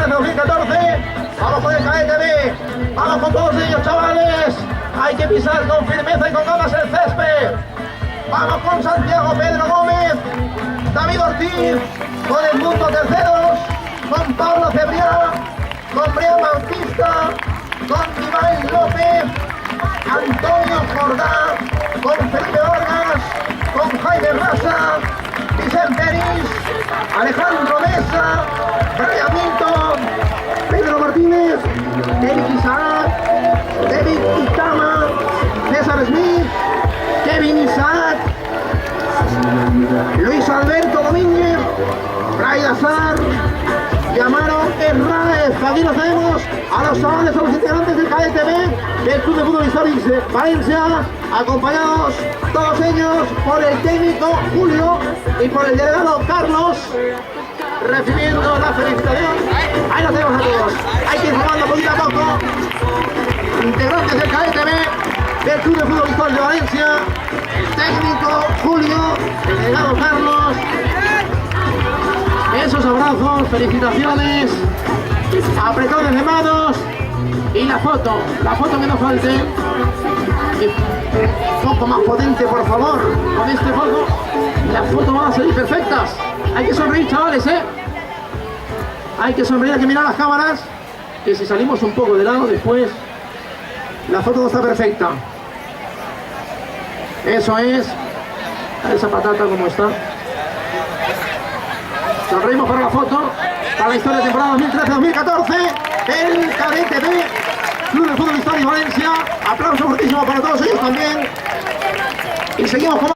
2013-2014. Vamos con el Cadete B. Vamos con todos ellos, chavales. Hay que pisar con firmeza y con ganas el césped. Vamos con Santiago Pedro Gómez, David Ortiz, con Edmundo Terceros, con Pablo Cebrián, con Brian Bautista, con Iván López, Antonio Jordán, con Felipe Vargas, con Jaime Massa, Vicente Eris, Alejandro Mesa, Brian Milton, Pedro Martínez, Eric Isaac, David Itama, César Smith, Kevin Isaac, Luis Alberto Domínguez, Brian Azar, Yamaro Hernández. Aquí nos tenemos a los chavales, a los integrantes del Cadete B del Club de Fútbol Histórico Valencia, acompañados todos ellos por el técnico Julio y por el delegado Carlos, recibiendo la felicitación. Ahí los tenemos a todos. Hay que ir formando poquito a poco. Integrantes del Cadete B del Club de Fútbol Histórico de Valencia, el técnico Julio, el delegado Carlos. Esos abrazos, felicitaciones, apretones de manos y la foto que no falte. Un poco más potente, por favor, con este foco. Las fotos van a salir perfectas. Hay que sonreír, chavales, hay que sonreír, hay que mirar las cámaras, que si salimos un poco de lado después, la foto no está perfecta. Eso es. Esa patata como está. Sonreímos para la foto, para la historia de temporada 2013-2014, el Cadete B, Club de Fútbol Histórico Valencia. Aplauso fortísimo para todos ellos también. Y seguimos con